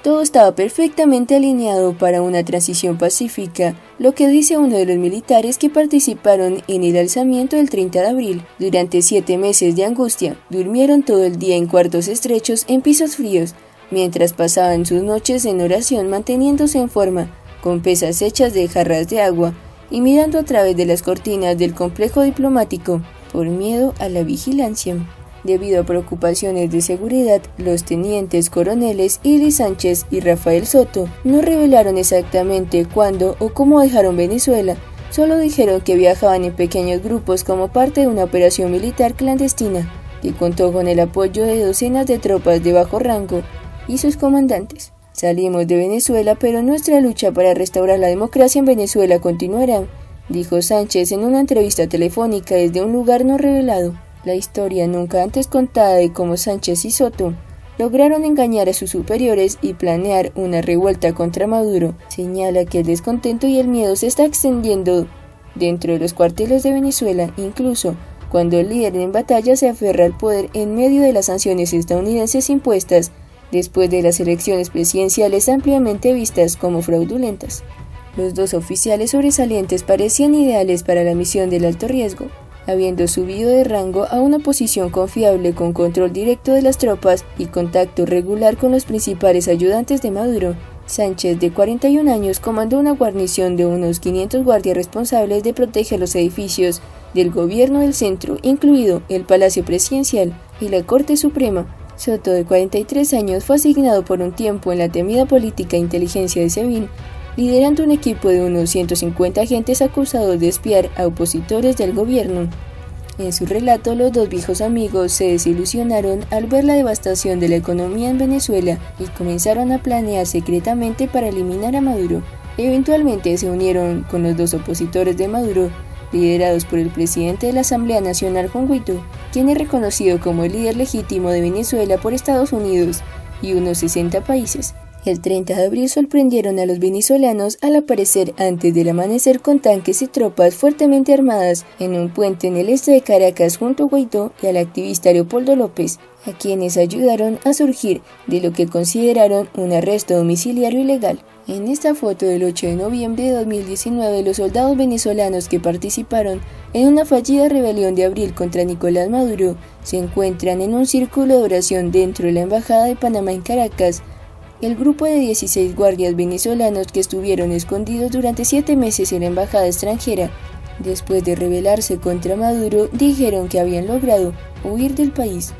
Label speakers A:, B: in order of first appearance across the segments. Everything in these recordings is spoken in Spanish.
A: Todo estaba perfectamente alineado para una transición pacífica, lo que dice uno de los militares que participaron en el alzamiento del 30 de abril. Durante 7 meses de angustia, durmieron todo el día en cuartos estrechos en pisos fríos, mientras pasaban sus noches en oración manteniéndose en forma, con pesas hechas de jarras de agua, y mirando a través de las cortinas del complejo diplomático, por miedo a la vigilancia. Debido a preocupaciones de seguridad, los tenientes coroneles Ili Sánchez y Rafael Soto no revelaron exactamente cuándo o cómo dejaron Venezuela, solo dijeron que viajaban en pequeños grupos como parte de una operación militar clandestina, que contó con el apoyo de docenas de tropas de bajo rango y sus comandantes. Salimos de Venezuela, pero nuestra lucha para restaurar la democracia en Venezuela continuará, dijo Sánchez en una entrevista telefónica desde un lugar no revelado. La historia nunca antes contada de cómo Sánchez y Soto lograron engañar a sus superiores y planear una revuelta contra Maduro señala que el descontento y el miedo se está extendiendo dentro de los cuarteles de Venezuela, incluso cuando el líder en batalla se aferra al poder en medio de las sanciones estadounidenses impuestas después de las elecciones presidenciales ampliamente vistas como fraudulentas. Los dos oficiales sobresalientes parecían ideales para la misión del alto riesgo, habiendo subido de rango a una posición confiable con control directo de las tropas y contacto regular con los principales ayudantes de Maduro. Sánchez, de 41 años, comandó una guarnición de unos 500 guardias responsables de proteger los edificios del gobierno del centro, incluido el Palacio Presidencial y la Corte Suprema. Soto, de 43 años, fue asignado por un tiempo en la temida política de inteligencia de SEBIN, liderando un equipo de unos 150 agentes acusados de espiar a opositores del gobierno. En su relato, los dos viejos amigos se desilusionaron al ver la devastación de la economía en Venezuela y comenzaron a planear secretamente para eliminar a Maduro. Eventualmente se unieron con los dos opositores de Maduro, liderados por el presidente de la Asamblea Nacional, Juan Guaidó, quien es reconocido como el líder legítimo de Venezuela por Estados Unidos y unos 60 países. El 30 de abril sorprendieron a los venezolanos al aparecer antes del amanecer con tanques y tropas fuertemente armadas en un puente en el este de Caracas junto a Guaidó y al activista Leopoldo López, a quienes ayudaron a surgir de lo que consideraron un arresto domiciliario ilegal. En esta foto del 8 de noviembre de 2019, los soldados venezolanos que participaron en una fallida rebelión de abril contra Nicolás Maduro se encuentran en un círculo de oración dentro de la Embajada de Panamá en Caracas. El grupo de 16 guardias venezolanos que estuvieron escondidos durante 7 meses en la embajada extranjera, después de rebelarse contra Maduro, dijeron que habían logrado huir del país.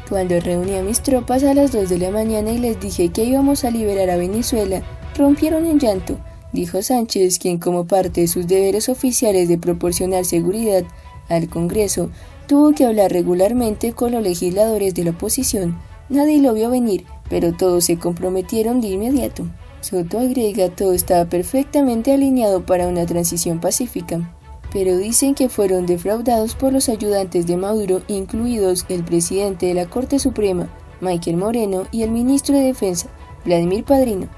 A: Cuando reuní a mis tropas a las 2 de la mañana y les dije que íbamos a liberar a Venezuela, rompieron en llanto, dijo Sánchez, quien como parte de sus deberes oficiales de proporcionar seguridad al Congreso, tuvo que hablar regularmente con los legisladores de la oposición. Nadie lo vio venir, pero todos se comprometieron de inmediato. Soto agrega, todo estaba perfectamente alineado para una transición pacífica, pero dicen que fueron defraudados por los ayudantes de Maduro, incluidos el presidente de la Corte Suprema, Michael Moreno, y el ministro de Defensa, Vladimir Padrino,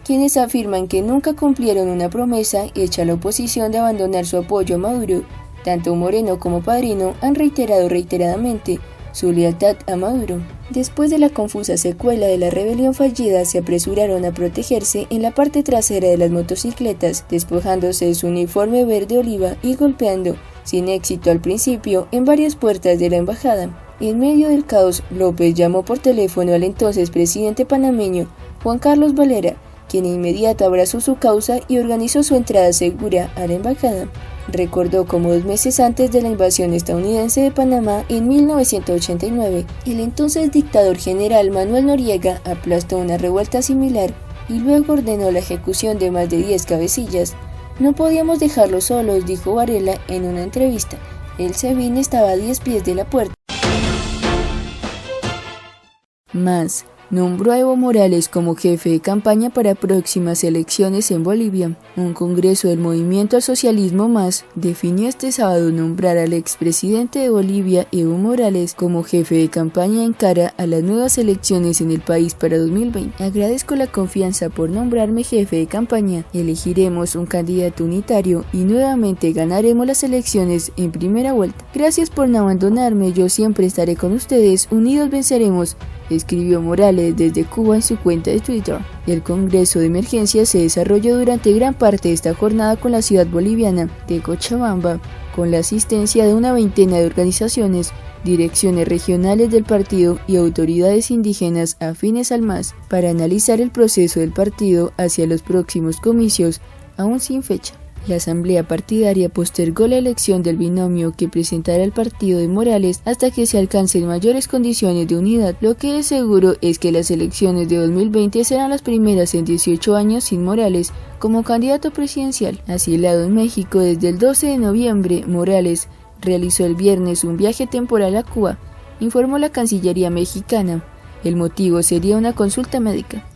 A: quienes afirman que nunca cumplieron una promesa hecha a la oposición de abandonar su apoyo a Maduro. Tanto Moreno como Padrino han reiterado reiteradamente su lealtad a Maduro. Después de la confusa secuela de la rebelión fallida, se apresuraron a protegerse en la parte trasera de las motocicletas, despojándose de su uniforme verde oliva y golpeando, sin éxito al principio, en varias puertas de la embajada. En medio del caos, López llamó por teléfono al entonces presidente panameño, Juan Carlos Valera, quien de inmediato abrazó su causa y organizó su entrada segura a la embajada. Recordó cómo 2 meses antes de la invasión estadounidense de Panamá en 1989, el entonces dictador general Manuel Noriega aplastó una revuelta similar y luego ordenó la ejecución de más de 10 cabecillas. No podíamos dejarlos solos, dijo Varela en una entrevista. El SEBIN estaba a 10 pies de la puerta. Más. Nombró a Evo Morales como jefe de campaña para próximas elecciones en Bolivia. Un congreso del Movimiento al Socialismo Más definió este sábado nombrar al expresidente de Bolivia, Evo Morales, como jefe de campaña en cara a las nuevas elecciones en el país para 2020. Agradezco la confianza por nombrarme jefe de campaña. Elegiremos un candidato unitario y nuevamente ganaremos las elecciones en primera vuelta. Gracias por no abandonarme, yo siempre estaré con ustedes, unidos venceremos, escribió Morales desde Cuba en su cuenta de Twitter. El Congreso de Emergencia se desarrolló durante gran parte de esta jornada con la ciudad boliviana de Cochabamba, con la asistencia de una veintena de organizaciones, direcciones regionales del partido y autoridades indígenas afines al MAS, para analizar el proceso del partido hacia los próximos comicios, aún sin fecha. La asamblea partidaria postergó la elección del binomio que presentará el partido de Morales hasta que se alcancen mayores condiciones de unidad. Lo que es seguro es que las elecciones de 2020 serán las primeras en 18 años sin Morales como candidato presidencial. Asilado en México desde el 12 de noviembre, Morales realizó el viernes un viaje temporal a Cuba, informó la Cancillería mexicana. El motivo sería una consulta médica.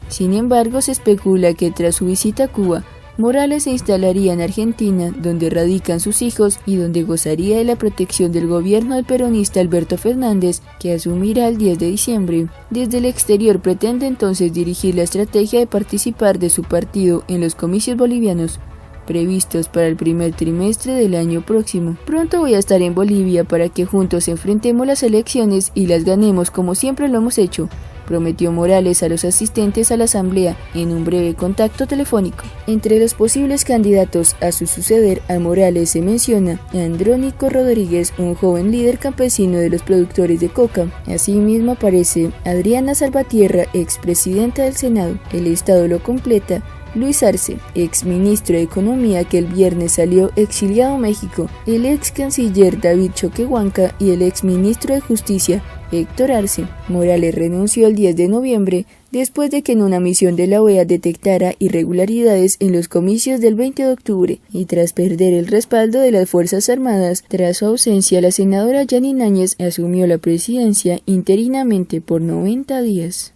A: Sin embargo, se especula que tras su visita a Cuba, Morales se instalaría en Argentina, donde radican sus hijos y donde gozaría de la protección del gobierno del peronista Alberto Fernández, que asumirá el 10 de diciembre. Desde el exterior pretende entonces dirigir la estrategia de participar de su partido en los comicios bolivianos, previstos para el primer trimestre del año próximo. Pronto voy a estar en Bolivia para que juntos enfrentemos las elecciones y las ganemos como siempre lo hemos hecho, prometió Morales a los asistentes a la asamblea en un breve contacto telefónico. Entre los posibles candidatos a su suceder a Morales se menciona a Andrónico Rodríguez, un joven líder campesino de los productores de coca. Asimismo aparece Adriana Salvatierra, expresidenta del Senado. El listado lo completa Luis Arce, ex ministro de Economía que el viernes salió exiliado a México, el ex canciller David Choquehuanca y el ex ministro de Justicia Héctor Arce. Morales renunció el 10 de noviembre después de que en una misión de la OEA detectara irregularidades en los comicios del 20 de octubre y tras perder el respaldo de las Fuerzas Armadas. Tras su ausencia, la senadora Yanine Áñez asumió la presidencia interinamente por 90 días.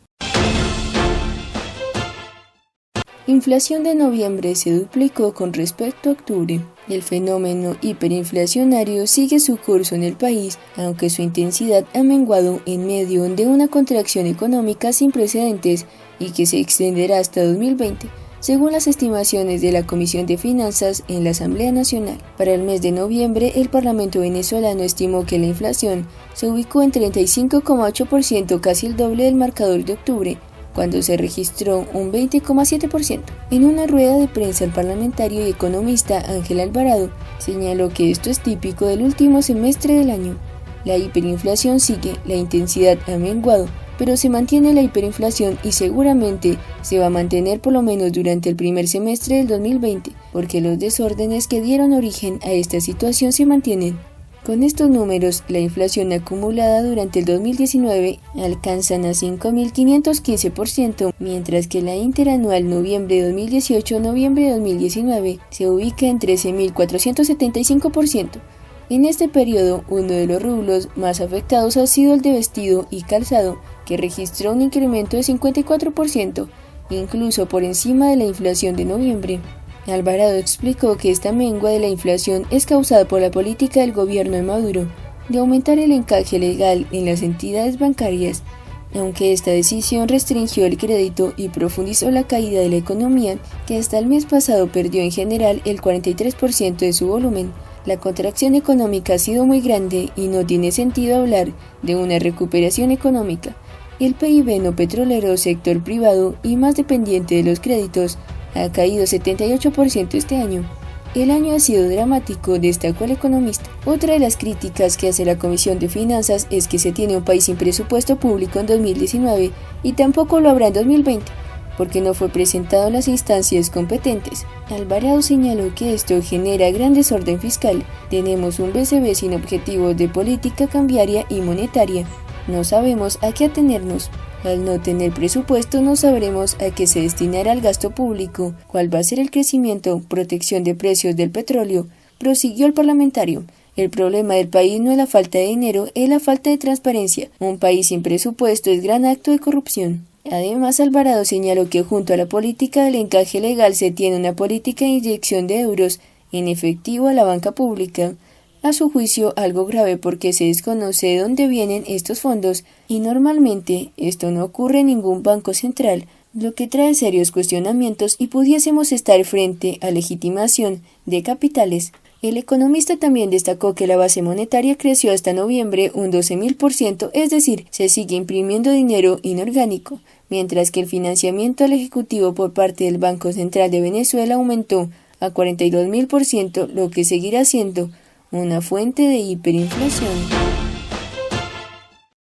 A: Inflación de noviembre se duplicó con respecto a octubre. El fenómeno hiperinflacionario sigue su curso en el país, aunque su intensidad ha menguado en medio de una contracción económica sin precedentes y que se extenderá hasta 2020, según las estimaciones de la Comisión de Finanzas en la Asamblea Nacional. Para el mes de noviembre, el Parlamento venezolano estimó que la inflación se ubicó en 35,8%, casi el doble del marcador de octubre, cuando se registró un 20,7%. En una rueda de prensa, el parlamentario y economista Ángel Alvarado señaló que esto es típico del último semestre del año. La hiperinflación sigue, la intensidad ha menguado, pero se mantiene la hiperinflación y seguramente se va a mantener por lo menos durante el primer semestre del 2020, porque los desórdenes que dieron origen a esta situación se mantienen. Con estos números, la inflación acumulada durante el 2019 alcanzan a 5.515%, mientras que la interanual noviembre 2018-noviembre 2019 se ubica en 13.475%. En este periodo, uno de los rublos más afectados ha sido el de vestido y calzado, que registró un incremento de 54%, incluso por encima de la inflación de noviembre. Alvarado explicó que esta mengua de la inflación es causada por la política del gobierno de Maduro de aumentar el encaje legal en las entidades bancarias. Aunque esta decisión restringió el crédito y profundizó la caída de la economía, que hasta el mes pasado perdió en general el 43% de su volumen, la contracción económica ha sido muy grande y no tiene sentido hablar de una recuperación económica. El PIB no petrolero, sector privado y más dependiente de los créditos, ha caído 78% este año. El año ha sido dramático, destacó el economista. Otra de las críticas que hace la Comisión de Finanzas es que se tiene un país sin presupuesto público en 2019 y tampoco lo habrá en 2020, porque no fue presentado en las instancias competentes. Alvarado señaló que esto genera gran desorden fiscal. Tenemos un BCB sin objetivos de política cambiaria y monetaria. No sabemos a qué atenernos. Al no tener presupuesto no sabremos a qué se destinará el gasto público, cuál va a ser el crecimiento, protección de precios del petróleo, prosiguió el parlamentario. El problema del país no es la falta de dinero, es la falta de transparencia. Un país sin presupuesto es gran acto de corrupción. Además, Alvarado señaló que junto a la política del encaje legal se tiene una política de inyección de euros en efectivo a la banca pública. A su juicio, algo grave porque se desconoce de dónde vienen estos fondos y normalmente esto no ocurre en ningún banco central, lo que trae serios cuestionamientos y pudiésemos estar frente a legitimación de capitales. El economista también destacó que la base monetaria creció hasta noviembre un 12.000%, es decir, se sigue imprimiendo dinero inorgánico, mientras que el financiamiento al Ejecutivo por parte del Banco Central de Venezuela aumentó a 42.000%, lo que seguirá siendo una fuente de hiperinflación.